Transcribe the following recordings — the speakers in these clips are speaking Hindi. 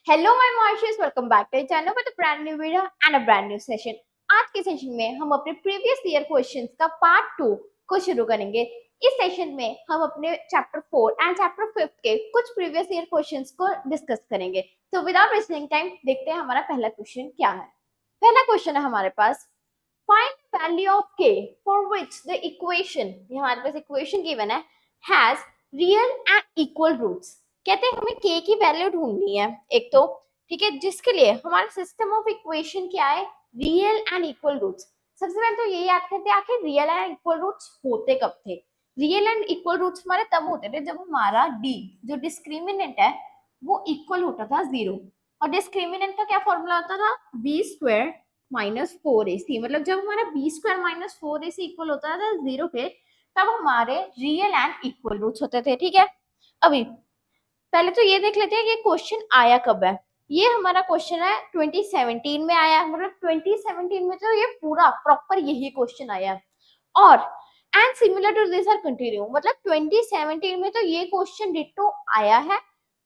हेलो माय मॉर्शियस, welcome back to channel with brand new video and a brand new session. आज के सेशन में हम अपने प्रीवियस ईयर क्वेश्चंस का पार्ट 2 को शुरू करेंगे। इस सेशन में हम अपने चैप्टर 4 एंड चैप्टर 5 के कुछ प्रीवियस ईयर क्वेश्चंस को डिस्कस करेंगे। तो विदाउट वेस्टिंग टाइम देखते हैं हमारा पहला क्वेश्चन क्या है। पहला क्वेश्चन है हमारे पास, find value of k for which the equation, हमारे पास इक्वेशन गिवन है, has real and equal roots. कहते हैं हमें k की वैल्यू ढूंढनी है एक तो, ठीक है, जिसके लिए हमारा सिस्टम ऑफ इक्वेशन क्या है, रियल एंड इक्वल रूट्स। सबसे पहले तो ये याद करते हैं आखिर रियल एंड इक्वल रूट्स होते कब थे। रियल एंड इक्वल रूट्स हमारे तब होते थे जब हमारा d जो डिस्क्रिमिनेंट है वो इक्वल होता था 0, और डिस्क्रिमिनेंट का क्या फॉर्मूला होता था, बी स्क्वायर माइनस 4ac। मतलब जब हमारा B square minus 4ac equal होता था 0 के, तब हमारे रियल एंड इक्वल रूट्स होते थे। ठीक है, अभी पहले तो ये देख लेते हैं कि क्वेश्चन आया कब है। ये हमारा क्वेश्चन है 2017 में आया, मतलब 2017 में तो ये पूरा प्रॉपर यही क्वेश्चन आया। और and similar to this are continue, मतलब 2017 में तो ये क्वेश्चन डिट्टो आया है,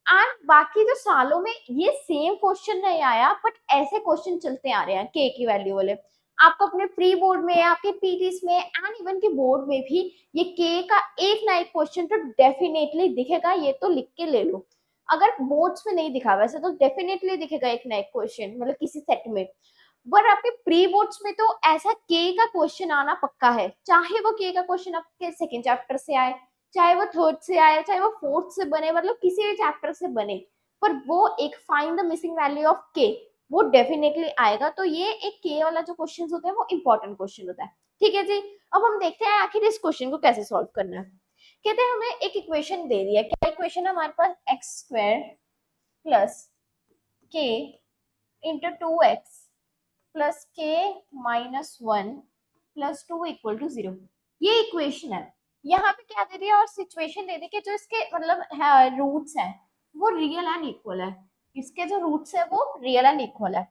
एंड बाकी जो सालों में ये सेम क्वेश्चन नहीं आया, बट ऐसे क्वेश्चन चलते आ रहे हैं के की वैल्यू वाले। आपको अपने प्री बोर्ड में, आपके पीटीस में एंड इवन के बोर्ड में भी ये के का एक ना एक क्वेश्चन तो डेफिनेटली दिखेगा, ये तो लिख के ले लो। अगर बोर्ड्स में नहीं दिखा वैसे तो डेफिनेटली दिखेगा एक ना एक क्वेश्चन, मतलब किसी सेट में। बट आपके प्री बोर्ड्स में तो ऐसा के का क्वेश्चन आना पक्का है, चाहे वो के का क्वेश्चन आपके सेकेंड चैप्टर से आए, चाहे वो थर्ड से आए, चाहे वो फोर्थ से बने, मतलब किसी भी चैप्टर से बने, पर वो एक find the missing value of के वो डेफिनेटली आएगा। तो ये एक के वाला जो क्वेश्चन होता है वो इंपॉर्टेंट क्वेश्चन होता है। ठीक है जी, अब हम देखते हैं आखिर इस क्वेश्चन को कैसे सॉल्व करना है। कहते हैं हमें एक इक्वेशन दे दी है, क्या इक्वेशन है हमारे पास, एक्स स्क्वायर प्लस के इंटू 2x प्लस के माइनस 1 प्लस 2 इक्वल टू 0। ये इक्वेशन है। यहाँ पे क्या दे दिया और सिचुएशन दे दी कि जो इसके मतलब रूट्स हैं वो रियल एंड इक्वल है। इसके जो रूट्स है वो रियल एंड इक्वल है।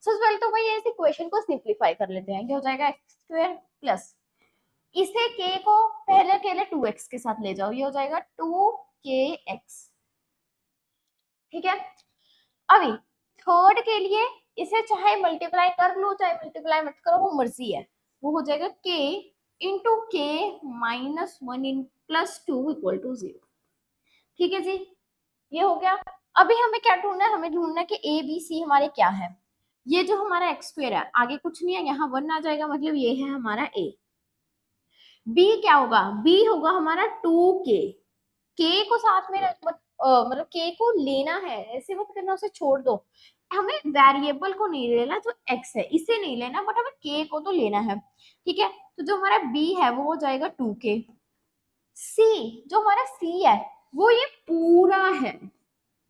सबसे पहले तो भाई इस इक्वेशन को सिंप्लीफाई कर लेते हैं। क्या हो जाएगा, एक्स स्क्वायर प्लस इसे k को पहले अकेले 2x के साथ ले जाओ, ये हो जाएगा 2kx। ठीक है, अभी थर्ड के लिए इसे चाहे मल्टीप्लाई कर लो चाहे मल्टीप्लाई मत करो, वो मर्जी है। वो हो जाएगा k इंटू के माइनस 1 इन प्लस 2 इक्वल टू 0। ठीक है जी, ये हो गया। अभी हमें क्या ढूंढना है, हमें ढूंढना है कि ए बी सी हमारे क्या है। ये जो हमारा एक्स स्क्वायर है आगे कुछ नहीं है, यहाँ 1 आ जाएगा, मतलब ये है हमारा ए। बी क्या होगा, बी होगा हमारा 2k। के को साथ में मतलब के को लेना है, ऐसे मत करना उसे छोड़ दो। हमें वेरिएबल को नहीं लेना जो एक्स है, इसे नहीं लेना, बट हमें के को तो लेना है। ठीक है, तो जो हमारा बी है वो हो जाएगा 2k। सी जो हमारा सी है वो ये पूरा है।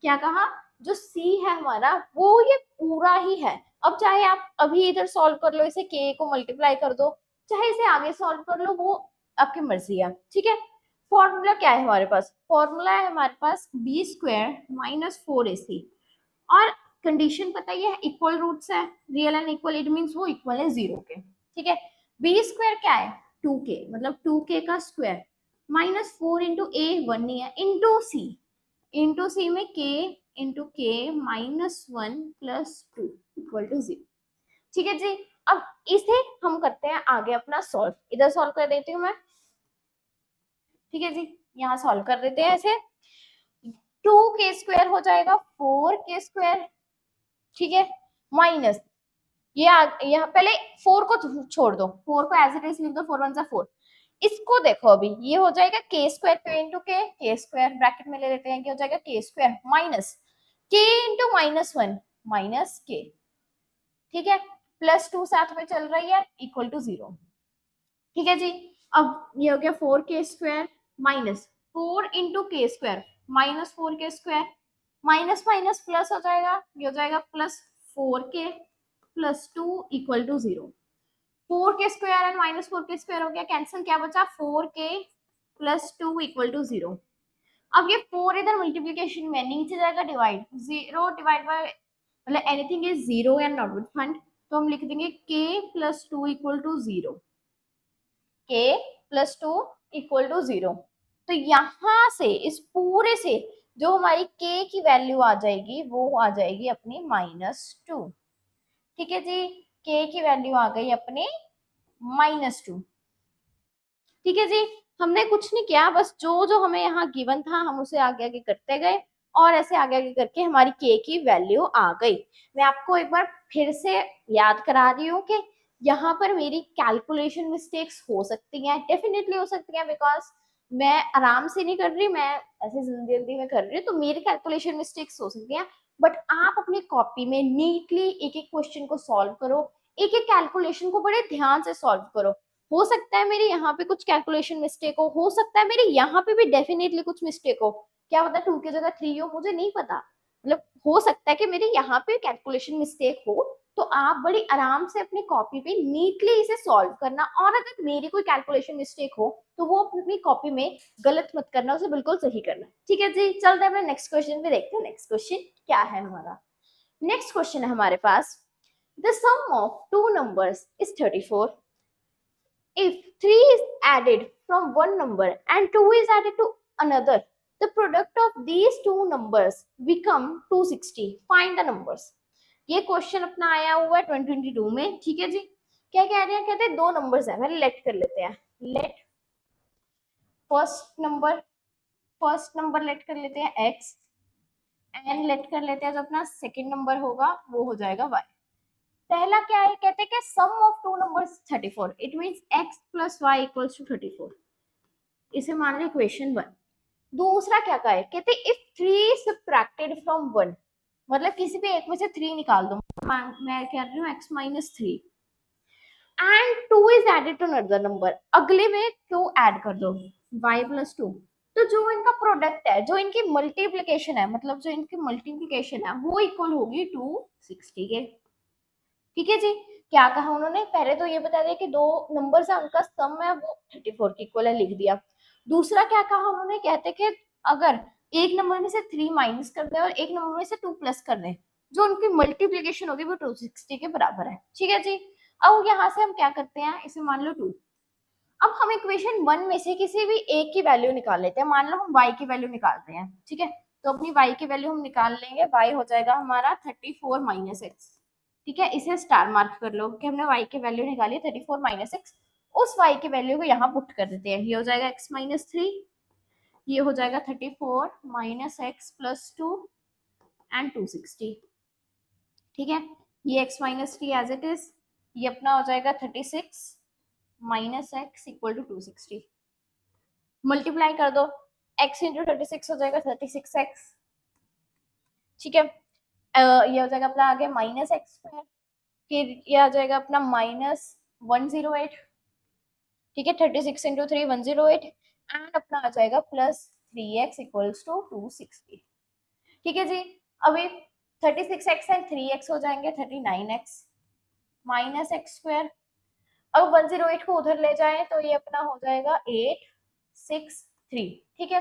क्या कहा, जो सी है हमारा वो ये पूरा ही है। अब चाहे आप अभी इधर सॉल्व कर लो, इसे के को मल्टीप्लाई कर दो, चाहे इसे आगे सॉल्व कर लो, वो आपकी मर्जी है। ठीक है, फॉर्मूला क्या है हमारे पास, फॉर्मूला है हमारे पास बी स्क्वायर माइनस 4ac, और कंडीशन पता ही है, इक्वल रूट्स है, real and equal, it means वो इक्वल है 0 के। ठीक है, बी स्क्वायर क्या है 2k, मतलब 2k का स्क्वायर माइनस 4 इंटू ए 1 नहीं है, इंटू सी में k into k minus 1 plus 2 equal to 0। ठीक है जी, अब इसे हम करते हैं आगे अपना सॉल्व। इधर सॉल्व कर देती हूँ मैं। ठीक है जी, यहाँ सॉल्व कर देते हैं ऐसे। 2k स्क्वायर हो जाएगा 4k स्क्वायर। ठीक है, माइनस ये यहाँ पहले 4 को छोड़ दो, 4 को एज इट इज लिख दो, 4 1 4। इसको देखो, अभी ये हो जाएगा के स्क्वायर पे इंटू के स्क्वायर ब्रैकेट में ले लेते हैं, क्या हो जाएगा के स्क्वायर माइनस के इंटू माइनस 1 माइनस के। ठीक है, प्लस 2 साथ में चल रही है इक्वल टू 0। ठीक है जी, अब ये हो गया 4k square minus 4 into k square minus 4k square, minus minus plus हो जाएगा, ये हो जाएगा plus 4k plus 2 equal to 0। 4k square and minus 4k square हो गया कैंसिल, क्या बचा 4k प्लस 2 इक्वल टू 0। अब ये 4 इधर मल्टीप्लीकेशन में नीचे जाएगा डिवाइड, 0 डिवाइड बाय मतलब anything is 0 and not with fund, तो हम लिख देंगे k plus 2 equal to 0, k plus 2 equal to 0। तो यहां से इस पूरे से जो हमारी k की वैल्यू आ जाएगी वो आ जाएगी अपनी -2। ठीक है जी, k की वैल्यू आ गई अपनी -2। ठीक है जी, हमने कुछ नहीं किया, बस जो जो हमें यहाँ गिवन था हम उसे आगे आगे करते गए और ऐसे आगे आगे करके हमारी k की वैल्यू आ गई। मैं आपको एक बार फिर से याद करा रही हूँ कि यहाँ पर मेरी कैलकुलेशन मिस्टेक्स हो सकती हैं, डेफिनेटली हो सकती हैं, बिकॉज मैं आराम से नहीं कर रही, मैं ऐसे जल्दी जल्दी में कर रही हूँ, तो मेरी कैलकुलेशन मिस्टेक्स हो सकती हैं। बट आप अपनी कॉपी में नीटली एक एक क्वेश्चन को सॉल्व करो, एक एक कैलकुलेशन को बड़े ध्यान से सॉल्व करो। हो सकता है मेरी यहाँ पे कुछ कैलकुलेशन मिस्टेक हो सकता है मेरी यहाँ पे भी डेफिनेटली कुछ मिस्टेक हो, क्या पता 2 की जगह 3 हो, मुझे नहीं पता, मतलब हो सकता है कि मेरी यहाँ पे कैलकुलेशन मिस्टेक हो। तो आप बड़ी आराम से अपनी कॉपी पे नीटली इसे सॉल्व करना, और अगर मेरी कोई कैलकुलेशन मिस्टेक हो तो वो अपनी कॉपी में गलत मत करना, उसे बिल्कुल सही करना। ठीक है जी, चलते हैं अपने नेक्स्ट क्वेश्चन पे, देखते हैं नेक्स्ट क्वेश्चन क्या है हमारा। नेक्स्ट क्वेश्चन है हमारे पास, the sum of two numbers is 34। If 3 is added from one number and 2 is added to another, the product of these two numbers become 260. Find the numbers. ये क्वेश्चन अपना आया हुआ है 2022 में। ठीक है जी, क्या कह रहे हैं, कहते हैं दो नंबर्स है, पहले लेट कर लेते हैं। लेट फर्स्ट नंबर लेट कर लेते हैं x, एंड लेट कर लेते हैं जो अपना सेकंड नंबर होगा वो हो जाएगा y। पहला क्या है, कहते हैं कि sum of two numbers 34, it means x plus y equals to 34, इसे मान लो इक्वेशन 1। दूसरा क्या कहा है, कहते हैं इफ 3 सबट्रैक्टेड फ्रॉम 1, मतलब किसी भी एक में से 3 निकाल दो, मैं कह रही हूँ x minus 3, and 2 is added to another number, अगले में 2 ऐड कर दो, y प्लस 2। तो जो इनका प्रोडक्ट है, जो इनकी मल्टीप्लीकेशन है, मतलब जो इनकी मल्टीप्लीकेशन है वो इक्वल होगी 260 के। ठीक है जी, क्या कहा उन्होंने, पहले तो ये बता दिया कि दो नंबर्स है उनका सम है वो 34 के इक्वल है, लिख दिया। दूसरा क्या कहा उन्होंने, कहते कि अगर एक नंबर में से 3 माइनस कर दे और एक नंबर में से 2 प्लस कर दे, जो उनकी मल्टीप्लीकेशन होगी वो 260 के बराबर है। ठीक है जी, अब यहाँ से हम क्या करते हैं, इसे मान लो 2। अब हम इक्वेशन 1 में से किसी भी एक की वैल्यू निकाल लेते हैं, मान लो हम y की वैल्यू निकालते हैं। ठीक है, तो अपनी y की वैल्यू हम निकाल लेंगे, y हो जाएगा हमारा 34 माइनस एक्स। ठीक है, इसे स्टार मार्क कर लो कि हमने y की वैल्यू निकाली है 34 माइनस एक्स। उस y की वैल्यू को यहाँ पुट कर देते हैं, ये हो जाएगा x माइनस 3, ये हो जाएगा 34 माइनस एक्स प्लस 2 एंड 260। ठीक है, ये x minus 3 as it is, ये अपना हो जाएगा 36 minus x equal to 260। Multiply कर दो, x इंटू 36 हो जाएगा 36x। ठीक है, ये हो जाएगा अपना आगे माइनस एक्स स्क्वायर, फिर ये आ जाएगा अपना माइनस 108। ठीक है, 36 इंटू 3 108, एंड अपना आ जाएगा प्लस 3x इक्वल्स टू 260। ठीक है जी, अभी 36x एंड 3x हो जाएंगे 39x माइनस एक्स स्क्वायर। अब 108 को उधर ले जाएं तो ये अपना हो जाएगा 863। ठीक है,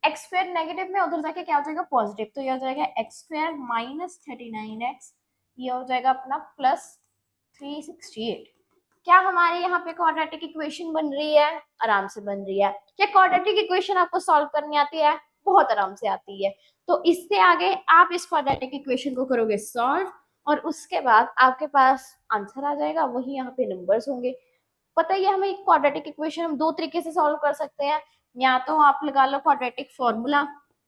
एक्स स्क्वायर नेगेटिव में उधर जाके क्या हो जाएगा पॉजिटिव, तो ये हो जाएगा एक्स स्क्वायर माइनस 39x, ये हो जाएगा अपना प्लस 368। क्या हमारे यहाँ पे क्वाड्रेटिक इक्वेशन बन रही है, आराम से बन रही है। क्या क्वाड्रेटिक इक्वेशन आपको सॉल्व करनी आती है, बहुत आराम से आती है। तो इससे आगे आप इस क्वाड्रेटिक इक्वेशन को करोगे सॉल्व, और उसके बाद आपके पास आंसर आ जाएगा, वही यहाँ पे नंबर्स होंगे। पता ही है हमें क्वाड्रेटिक इक्वेशन हम दो तरीके से सॉल्व कर सकते हैं, या तो आप लगा लो क्वाड्रेटिक फॉर्मूला,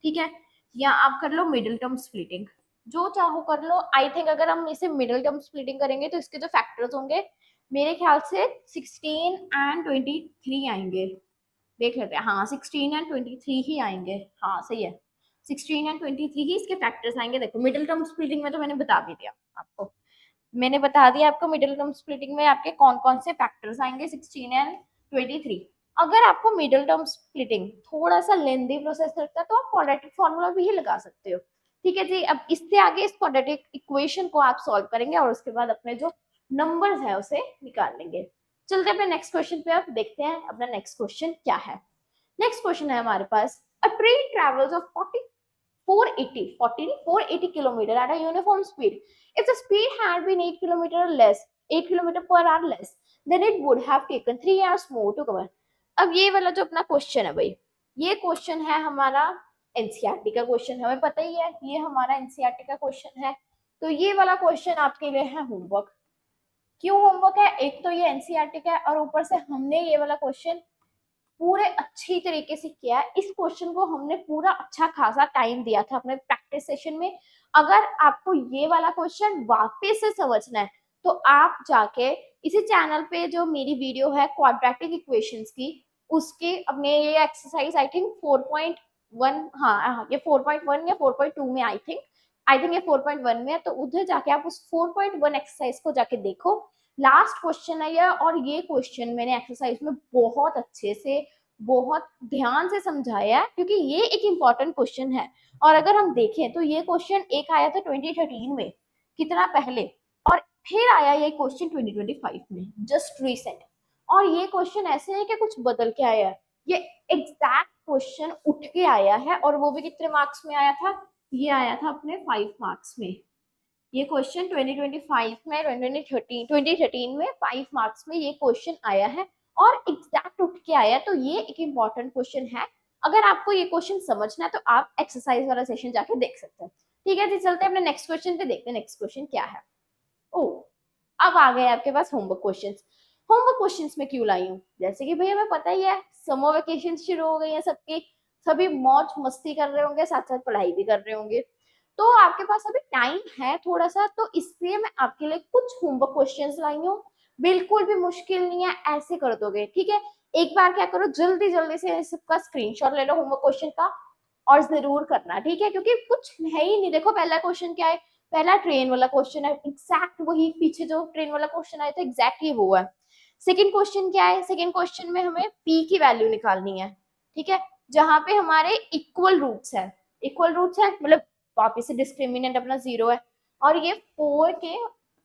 ठीक है, या आप कर लो मिडिल टर्म स्प्लिटिंग, जो चाहो कर लो। आई थिंक अगर हम इसे मिडिल टर्म स्प्लिटिंग करेंगे तो इसके जो फैक्टर्स होंगे मेरे ख्याल से 16 एंड 23 आएंगे, देख लेते हैं। हाँ 16 एंड 23 ही आएंगे, हाँ सही है, 16 एंड 23 ही इसके फैक्टर्स आएंगे। देखो मिडिल टर्म स्प्लिटिंग में तो मैंने बता भी दिया आपको, मैंने बता दिया आपको मिडिल टर्म स्प्लिटिंग में आपके कौन कौन से फैक्टर्स आएंगे 16 एंड 23। अगर आपको मिडिल टर्म स्प्लिटिंग थोड़ा सा लेंदी प्रोसेस लगता है तो आप क्वाड्रेटिक फॉर्मूला भी लगा सकते हो। ठीक है जी, अब इससे आगे इस क्वाड्रेटिक इक्वेशन को आप सॉल्व करेंगे और उसके बाद अपने जो नंबर्स है उसे निकाल लेंगे। चलते अपने नेक्स्ट क्वेश्चन पे, आप देखते हैं अपना नेक्स्ट क्वेश्चन क्या है। नेक्स्ट क्वेश्चन है हमारे पास, a train travels of 480 kilometer at a uniform speed. If the speed had been 8 kilometer per hour less, then it would have taken 3 hours more to cover. अब ये वाला जो अपना क्वेश्चन है भाई, ये क्वेश्चन है हमारा एनसीईआरटी का क्वेश्चन, हमें पता ही है ये हमारा एनसीईआरटी का क्वेश्चन है। तो ये वाला क्वेश्चन आपके लिए है होमवर्क। क्यों होमवर्क है? एक तो ये एनसीईआरटी का है और ऊपर से हमने ये वाला क्वेश्चन पूरे अच्छी तरीके से किया है। इस क्वेश्चन को हमने पूरा अच्छा खासा टाइम दिया था अपने प्रैक्टिस सेशन में। अगर आपको ये वाला क्वेश्चन वापस से समझना है तो आप जाके इसी चैनल पे जो मेरी वीडियो है क्वाड्रेटिक इक्वेशंस की, उसके अपने ये एक्सरसाइज आई थिंक 4.1, हाँ ये 4.1 या 4.2 में आई थिंक ये 4.1 में है, तो उधर जाके आप उस 4.1 एक्सरसाइज को जाके देखो। लास्ट क्वेश्चन है ये, और ये क्वेश्चन मैंने एक्सरसाइज में बहुत अच्छे से बहुत ध्यान से समझाया है क्योंकि ये एक इम्पॉर्टेंट क्वेश्चन है। और अगर हम देखें तो ये क्वेश्चन एक आया था 2013 में, कितना पहले, और फिर आया ये क्वेश्चन 2025 में, जस्ट रिसेंट। और ये क्वेश्चन ऐसे है कि कुछ बदल के आया है, ये एग्जैक्ट क्वेश्चन उठ के आया है, और वो भी कितने मार्क्स में आया था? ये आया था अपने 5 मार्क्स में। ये क्वेश्चन 2025 में 2013 में 5 मार्क्स में ये क्वेश्चन आया है और एग्जैक्ट उठ के आया, तो ये एक इम्पॉर्टेंट क्वेश्चन है। अगर आपको ये क्वेश्चन समझना है तो आप एक्सरसाइज वाला सेशन जाके देख सकते हैं। ठीक है जी, चलते हैं अपने नेक्स्ट क्वेश्चन पे, देखते हैं नेक्स्ट क्वेश्चन क्या है। ओ, अब आ गए आपके पास होमवर्क क्वेश्चंस। होमवर्क क्वेश्चंस में क्यों लाई हूँ? जैसे कि भैया हमें पता ही है समर वेकेशन शुरू हो गई है सबकी, सभी मौज मस्ती कर रहे होंगे, साथ साथ पढ़ाई भी कर रहे होंगे, तो आपके पास अभी टाइम है थोड़ा सा, तो इसलिए मैं आपके लिए कुछ होमवर्क क्वेश्चंस लाई हूँ। बिल्कुल भी मुश्किल नहीं है, ऐसे कर दोगे। ठीक है, एक बार क्या करो, जल्दी जल्दी से सबका स्क्रीनशॉट ले लो होमवर्क क्वेश्चन का, और जरूर करना। ठीक है, क्योंकि कुछ है ही नहीं। देखो पहला क्वेश्चन क्या है, पहला ट्रेन वाला क्वेश्चन है, एग्जैक्ट वही पीछे जो ट्रेन वाला क्वेश्चन आया था एग्जैक्ट ही वो है। सेकंड क्वेश्चन क्या है, सेकंड क्वेश्चन में हमें पी की वैल्यू निकालनी है। ठीक है, जहां पे हमारे इक्वल रूट्स है, इक्वल रूट्स है मतलब वापिस से डिस्क्रिमिनेंट अपना 0 है, और ये 4 के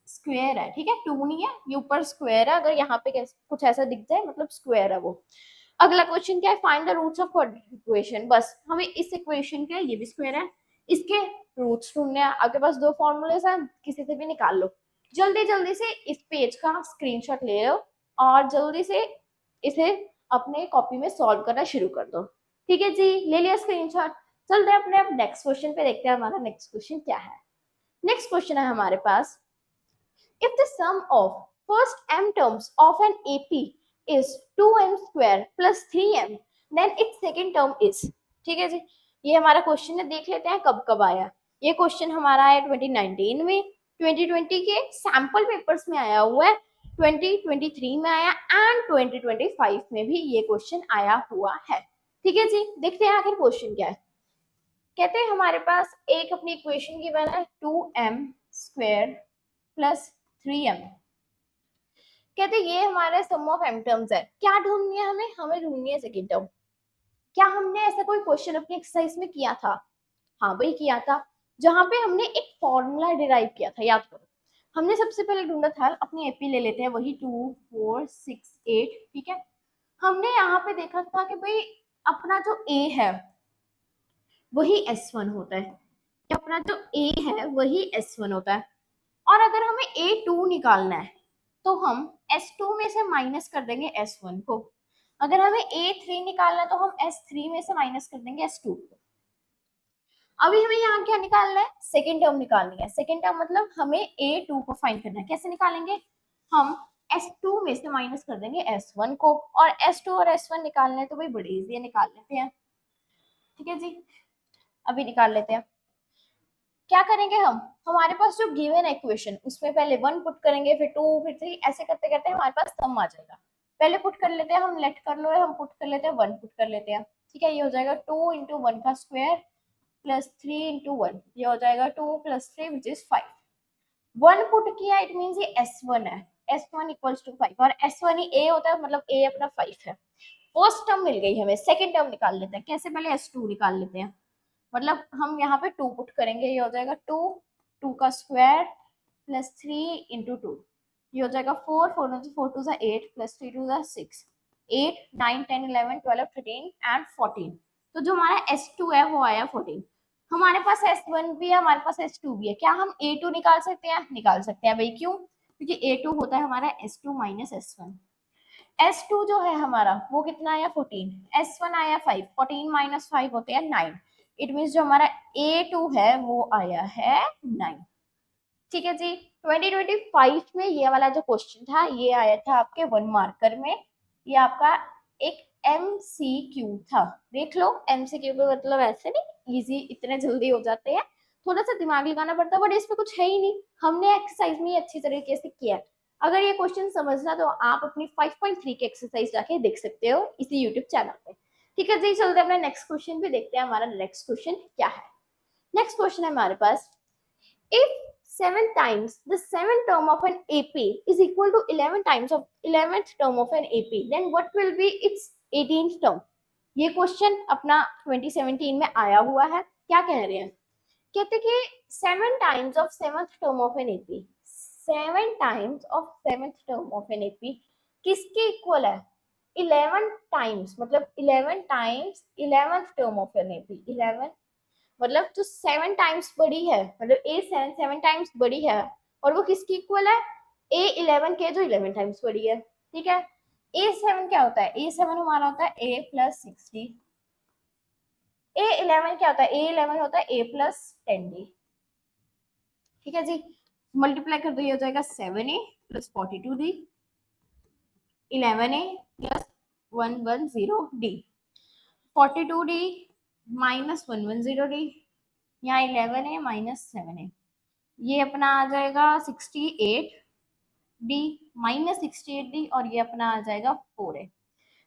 स्क्वायर है। ठीक है, 2 नहीं है, ये ऊपर स्क्वायर है, अगर यहाँ पे कुछ ऐसा दिख जाए मतलब स्क्वायर है वो। अगला क्वेश्चन क्या है, find the roots of quadratic equation. बस हमें इस इक्वेशन के, ये भी स्क्वायर है, इसके रूट्स ढूंढने हैं। आपके पास 2 फॉर्मूलेस हैं, किसी से भी निकाल लो। जल्दी जल्दी से इस पेज का स्क्रीनशॉट ले लो और जल्दी से इसे अपने कॉपी में सॉल्व करना शुरू कर दो। ठीक है जी, ले लिया स्क्रीनशॉट। चलते हैं अपने नेक्स्ट क्वेश्चन पे, देखते हैं हमारा नेक्स्ट क्वेश्चन क्या है। नेक्स्ट क्वेश्चन है हमारे पास, if the sum of first m terms of an AP is 2m square plus 3m, then its second term is। ठीक है जी, ये हमारा क्वेश्चन है, देख लेते हैं कब कब आया। ये क्वेश्चन हमारा आया 2019 में, 2020 के सैंपल पेपर्स में आया हुआ है, 2023 में आया, एंड 2025 में भी ये क्वेश्चन आया हुआ है। ठीक है जी, देखते हैं आखिर क्वेश्चन क्या है। कहते हैं हमारे पास एक अपनी इक्वेशन की बना है 2m स्क्वायर प्लस 3m। कहते ये हमारा सम ऑफ m टर्म्स है। क्या ढूंढनी है हमें? हमें ढूंढनी है सेकंड टर्म। क्या हमने ऐसा कोई क्वेश्चन अपनी एक्सरसाइज में किया था? हाँ भाई किया था, जहां पे हमने एक फॉर्मूला डिराइव किया था, याद करो। हमने सबसे पहले ढूंढा था, अपनी एपी ले लेते हैं, वही 2 4 6 8। ठीक है, हमने यहाँ पे देखा था कि भाई अपना जो a है वही S1 होता है, कि अपना जो a है वही S1 होता है, और अगर हमें A2 निकालना है तो हम S2 में से माइनस कर देंगे S1 को। अगर हमें A3 निकालना है तो हम S3 में से माइनस कर देंगे S2 को। अभी हमें यहाँ क्या निकालना है? सेकेंड टर्म निकालनी है। सेकेंड टर्म मतलब हमें A2 को फाइंड करना है। कैसे निकालेंगे? हम S2 में से माइनस कर देंगे S1 को, और S2 और S1 निकालना है तो भाई बड़े इजी है, निकाल लेते हैं। ठीक है जी, अभी निकाल लेते हैं। क्या करेंगे हम, हमारे पास जो गिवन इक्वेशन उसमें पहले 1 पुट करेंगे, फिर 2, फिर 3, ऐसे करते करते हमारे पास सम आ जाएगा। पहले पुट कर लेते हैं हम, लेट कर लो, हम पुट कर लेते हैं 1 पुट कर लेते हैं। ठीक है, ये हो जाएगा 2 इंटू 1 का स्क्वायर प्लस 3 इंटू 1, ये हो जाएगा 2 प्लस 3 विच इज 5। 1 पुट किया, इट मीन्स ये S1 है, S1 इक्वल्स टू 5, और S1 ही A होता है, मतलब A अपना 5 है। फर्स्ट टर्म मिल गई हमें, सेकेंड टर्म निकाल लेते हैं। कैसे? पहले S2 निकाल लेते हैं, मतलब हम यहाँ पे 2 पुट करेंगे, ये हो जाएगा 2, 2 का स्क्वायर प्लस 3 इंटू 2, ये हो जाएगा 4, 4 टू 8 प्लस 3 टू 6, 8 9 10 11 12 13 एंड 14। तो जो हमारा S2 है वो आया 14। हमारे पास S1 भी है, हमारे पास S2 भी है। क्या हम A2 निकाल सकते हैं? निकाल सकते हैं भाई। क्यों? क्योंकि A2 होता है हमारा S2 माइनस S1। S2 जो है हमारा वो कितना आया 14, S1 आया 5, 14 माइनस 5 होते हैं 9, इट मीन्स जो हमारा A2 है वो आया है 9। ठीक है जी। 2025 में ये वाला जो क्वेश्चन था ये आया था आपके 1 मार्कर में। ये आपका एक MCQ था। देख लो MCQ का मतलब ऐसे नहीं इजी इतने जल्दी हो जाते हैं, थोड़ा सा दिमाग लगाना पड़ता है, बट इसमें कुछ है ही नहीं, हमने एक्सरसाइज में अच्छी तरीके से किया है। अगर ये क्वेश्चन समझना तो आप अपनी 5.3 की एक्सरसाइज जाके देख सकते हो इसी यूट्यूब चैनल पे। ठीक है जी, चलते अपने नेक्स्ट क्वेश्चन पे देखते हैं हमारा नेक्स्ट क्वेश्चन क्या है। नेक्स्ट क्वेश्चन है हमारे पास, if 7 times the 7th term of an AP is equal to 11 times of 11th term of an AP, then what will be its 18th term? ये क्वेश्चन अपना 2017 में आया हुआ है। क्या कह रहे हैं, कहते कि 7 times of 7th term of an AP, 7 times of 7th term of an AP किसके इक्वल है? 11 times, मतलब 11 times 11th term of an AP, 11 मतलब जो 7 टाइम्स बड़ी है, मतलब A7 7 टाइम्स बड़ी है और वो किसकी इक्वल है? A11 के जो 11 टाइम्स बड़ी है। ठीक है, A7 क्या होता है? A7 हमारा होता है A प्लस 60। A11 क्या होता है? A11 होता है A प्लस 10D। ठीक है जी, मल्टीप्लाई कर दो, ये हो जाएगा 7A plus 42D, 11A plus 110D, 42D minus 110D, यहाँ 11A माइनस 7A, ये अपना आ जाएगा 68D माइनस 68D, और ये अपना आ जाएगा 4A।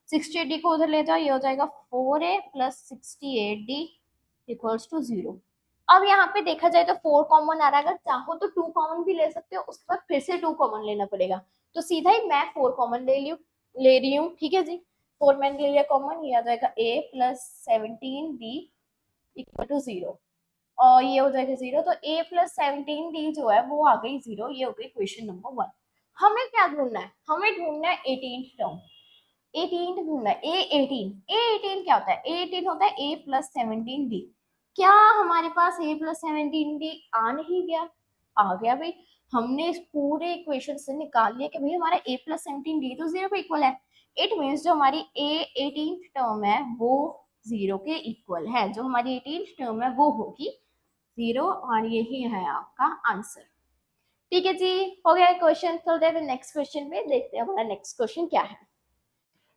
68D को उधर ले जाओ, ये हो जाएगा 4A plus 68D equals to 0। अब यहाँ पे देखा जाए तो 4 कॉमन आ रहा है, अगर चाहो तो 2 कॉमन भी ले सकते हो, उसके बाद फिर से 2 कॉमन लेना पड़ेगा, तो सीधा ही मैं 4 कॉमन ले रही हूँ। ठीक है जी, 4 मैंने ले लिया कॉमन, ये आ जाएगा A plus 17D equal to 0, और ये हो जाएगा 0, तो A प्लस 17D जो है वो आ गई 0। ये हो गई क्वेश्चन नंबर 1। हमें क्या ढूंढना है? हमें ढूंढना है 18th टर्म। 18th ढूंढना है, A18 क्या होता है? A18 होता है A प्लस 17D। क्या हमारे पास A प्लस 17D आ नहीं गया? आ गया भाई, हमने इस पूरे इक्वेशन से निकाल लिया कि भाई हमारा A प्लस 17D तो 0 पे इक्वल है। इट मीन्स जो हमारी A18th टर्म है वो 0 के इक्वल है, जो हमारी 18th टर्म है वो होगी 0, और यही है आपका आंसर। ठीक है जी, हो गया क्वेश्चन। चलते हैं नेक्स्ट क्वेश्चन पे, देखते हैं हमारा नेक्स्ट क्वेश्चन क्या है।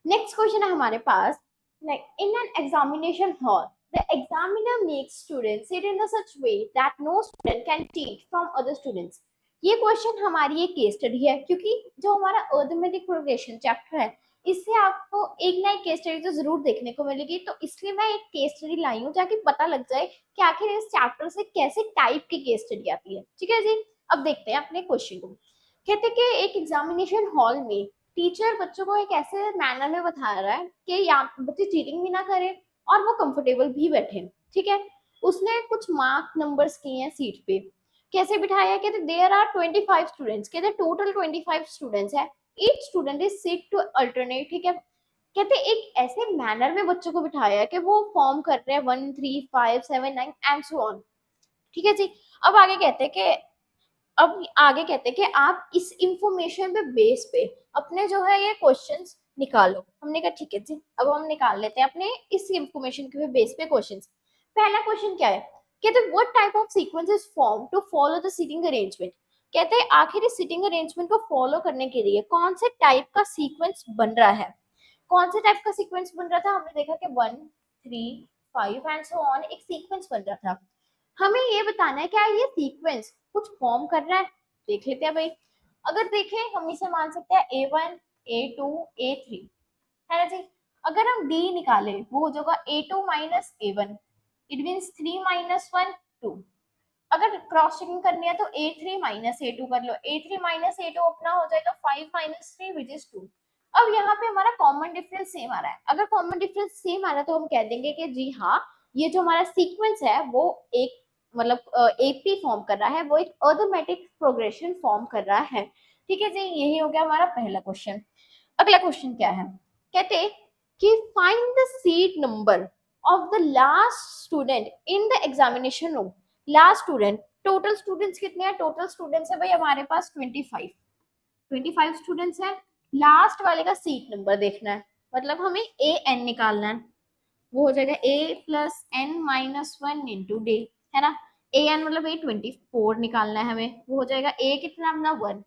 नेक्स्ट क्वेश्चन है हमारे पास, in an examination hall the examiner makes students sit in such way that no student can cheat from other students। ये क्वेश्चन हमारी एक केस स्टडी है, क्योंकि जो हमारा अरिथमेटिक प्रोग्रेशन चैप्टर है इससे आपको एक ना एक केस स्टडी तो जरूर देखने को मिलेगी, तो इसलिए मैं एक केस स्टडी लाई हूँ ताकि पता लग जाए कि आखिर इस चैप्टर से कैसे टाइप की केस स्टडी आती है। ठीक है जी, अब देखते हैं अपने क्वेश्चन को। कहते कि एक एग्जामिनेशन हॉल में टीचर बच्चों को एक ऐसे मैनर में बता रहा है कि यहाँ बच्चे चीटिंग भी ना करें और वो कंफर्टेबल भी बैठे। ठीक है, उसने कुछ मार्क नंबर्स किए हैं सीट पे। कैसे बिठाया? कहते देयर आर 25 स्टूडेंट्स, कहते टोटल 25 स्टूडेंट्स है, each student is sit to alternate. ठीक है, कहते एक ऐसे मैनर में बच्चों को बिठाया है कि वो फॉर्म कर रहे हैं 1 3 5 7 9 एंड सो ऑन। ठीक है जी, अब आगे कहते हैं कि आप इस इंफॉर्मेशन पे बेस पे अपने जो है ये क्वेश्चंस निकालो। हमने कहा ठीक है जी, अब हम निकाल लेते हैं अपने इस इंफॉर्मेशन के बेस पे क्वेश्चंस। पहला क्वेश्चन क्या है? कहते हैं what type of sequence is form to follow the seating arrangement. कहते हैं आखिर इस सीटिंग अरेंजमेंट को फॉलो करने के लिए कौन से टाइप का सीक्वेंस बन रहा है? कौन से टाइप का सीक्वेंस बन रहा था? हमने देखा कि 1 3 5 एंड सो ऑन एक सीक्वेंस बन रहा था। हमें ये बताना है क्या ये सीक्वेंस कुछ फॉर्म कर रहा है। देख लेते हैं भाई, अगर देखें हम इसे मान सकते हैं A1 A2 A3, है ना जी। अगर हम D निकाले वो हो जाएगा A2 minus A1, it means 3 minus 1 2। अगर क्रॉस चेकिंग करनी है तो A3 माइनस A2 कर लो, A3 माइनस A2 अपना हो जाएगा 5 माइनस 3 विच इज 2। अब यहाँ पे हमारा कॉमन डिफरेंस सेम आ रहा है। अगर कॉमन डिफरेंस सेम आ रहा है तो हम कह देंगे कि जी हाँ, ये जो हमारा सीक्वेंस है वो एक मतलब एपी फॉर्म कर रहा है, वो एक अरिथमेटिक प्रोग्रेशन फॉर्म कर रहा है। ठीक है जी, यही हो गया हमारा पहला क्वेश्चन। अगला क्वेश्चन क्या है? कहते कि find the seat number of the last student in the examination room. Last student, total students कितने हैं? टोटल स्टूडेंट्स है भाई हमारे पास 25 स्टूडेंट्स हैं। लास्ट वाले का सीट नंबर देखना है, मतलब हमें AN निकालना है। वो हो जाएगा a plus n minus one into d, है ना। ए एन मतलब ए 24 निकालना है हमें, वो हो जाएगा a कितना अपना 1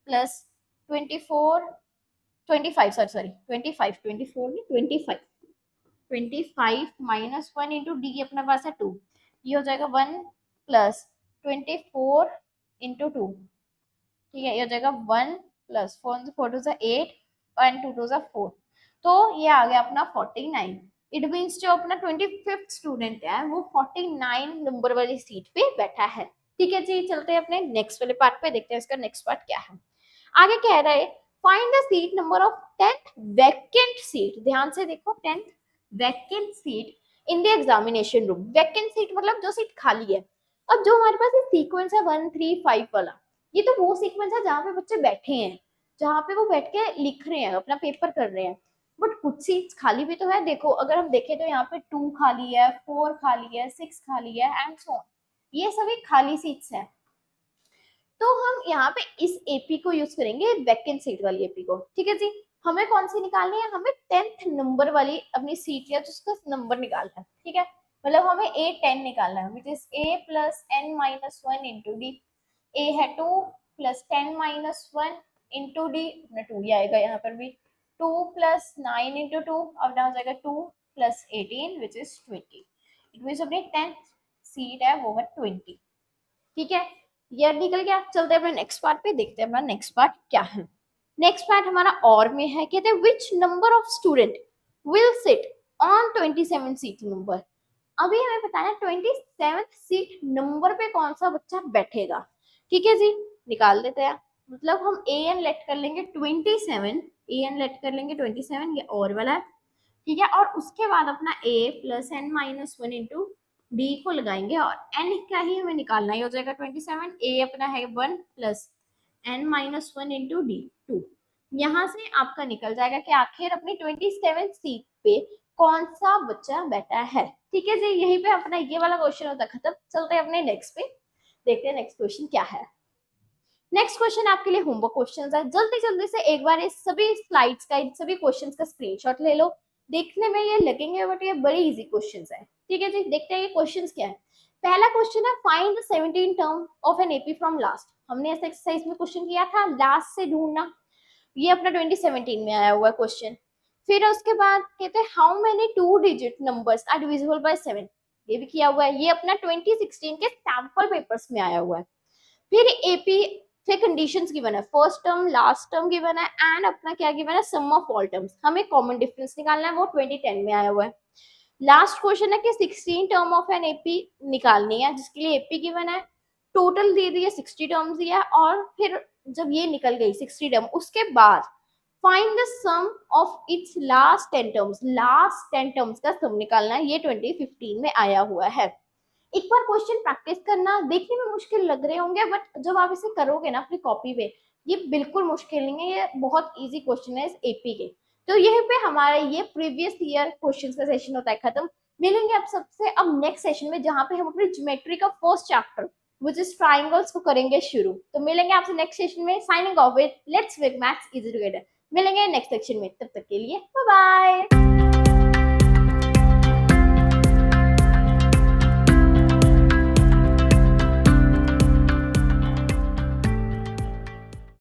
प्लस 24 25, सॉरी 25, 24 नहीं 25, 25 माइनस वन इंटू डी अपने पास है 2, ये हो जाएगा 1 प्लस 24 इंटू 2, ठीक है, ये हो जाएगा 1 प्लस 4 टू 8 एंड 2 टू 4, तो ये आ गया अपना 49। इट मीन्स जो अपना 25th स्टूडेंट है वो 49 नंबर वाली सीट पे बैठा है। ठीक है जी, चलते हैं अपने नेक्स्ट वाले पार्ट पे, देखते हैं इसका नेक्स्ट पार्ट क्या है। आगे कह रहा है find the seat number of 10th vacant seat, ध्यान से देखो 10th vacant seat in the examination room. Vacant seat मतलब जो सीट खाली है। अब जो हमारे पास सीक्वेंस है 1 3 5 वाला, ये तो वो सीक्वेंस है जहाँ पे बच्चे बैठे हैं, जहाँ पे वो बैठ के लिख रहे हैं, अपना पेपर कर रहे हैं। बट कुछ सीट्स खाली भी तो है, देखो अगर हम देखें तो यहाँ पे 2 खाली है, 4 खाली है, 6 खाली है एंड सो ऑन, ये सभी खाली सीट्स हैं। तो हम यहाँ पे इस एपी को यूज करेंगे, वैकेंट सीट वाली एपी को। ठीक है जी, हमें कौन सी निकालनी है, हमें 10th नंबर वाली अपनी सीट या जिसका नंबर निकालना है। ठीक है, मतलब हमें ए 10 निकालना है, which is a plus n minus one into d. A है 2 plus 10 minus one into d, अपना 2 ही आएगा यहाँ पर भी, 2 प्लस 9 इंटू 2, अब ना हो जाएगा 2 plus 18 which is 20। It mean अपनी 10th सीट है वो है 20। ठीक है, ये निकल गया। चलते हैं अपने नेक्स्ट पार्ट पे, देखते हैं अपना नेक्स्ट पार्ट क्या है। नेक्स्ट पार्ट हमारा और में है, कहते हैं which number of student will sit on 27 seat number. अभी हमें बताना 27 सीट नंबर पे कौन सा बच्चा बैठेगा। ठीक है जी, निकाल देते हैं। मतलब हम ए एन लेट कर लेंगे 27, ए एन लेट कर लेंगे 27, ये और वाला है। ठीक है, और उसके बाद अपना a plus n minus one into d को लगाएंगे, और n का ही हमें निकालना ही हो जाएगा 27। a अपना है 1 plus n minus one into d 2। यहाँ से आपका निकल जाएगा कि आखिर अपनी 27 सीट पे कौन सा बच्चा बैठा है। ठीक है जी, यहीं पे अपना ये वाला क्वेश्चन होता है खत्म। चलते हैं अपने नेक्स्ट पे, देखते हैं नेक्स्ट क्वेश्चन क्या है। नेक्स्ट क्वेश्चन आपके लिए होमवर्क क्वेश्चन है, जल्दी जल्दी से एक बार इस सभी स्लाइड्स का, इन सभी क्वेश्चंस का स्क्रीनशॉट ले लो। देखने में ये लगेंगे बट ये बड़े इजी क्वेश्चंस है। ठीक है जी, देखते हैं ये क्वेश्चंस क्या है। पहला क्वेश्चन है find the 17 term of an AP from last. हमने ऐसे एक्सरसाइज में क्वेश्चन किया था, लास्ट से ढूंढना। ये अपना 2017 में आया हुआ क्वेश्चन। फिर उसके बाद कहते हैं how many 2 digit numbers are divisible by 7, ये भी किया हुआ है। ये अपना 2016 के सैंपल पेपर्स में आया हुआ है। फिर एपी फिर कंडीशंस गिवन है, first term last term given है एंड अपना क्या गिवन है, सम ऑफ ऑल टर्म्स। हमें कॉमन डिफरेंस निकालना है, वो 2010 में आया हुआ है। लास्ट क्वेश्चन है कि 16 टर्म ऑफ एन एपी निकालनी है, जिसके लिए एपी गिवन है, टोटल दे दिया 60 टर्म्स दिया, और फिर जब ये निकल गई 60 टर्म, उसके बाद find the sum of its last 10 terms. Last 10 terms का सम निकालना है, ये 2015 में आया हुआ है। एक बार क्वेश्चन प्रैक्टिस करना, देखने में मुश्किल लग रहे होंगे बट जब आप इसे करोगे ना अपनी कॉपी पे, ये बिल्कुल मुश्किल नहीं है, ये बहुत इजी क्वेश्चन है इस एपी के। तो यहीं पे हमारा ये प्रीवियस ईयर क्वेश्चंस का सेशन होता है खत्म। मिलेंगे आप सबसे अब नेक्स्ट सेशन में, जहां पे हम अपनी ज्योमेट्री का first chapter which is triangles को करेंगे शुरू। तो मिलेंगे आपसे नेक्स्ट सेशन में। Signing off with let's make maths easy together. मिलेंगे नेक्स्ट सेक्शन में, तब तक के लिए बाय बाय।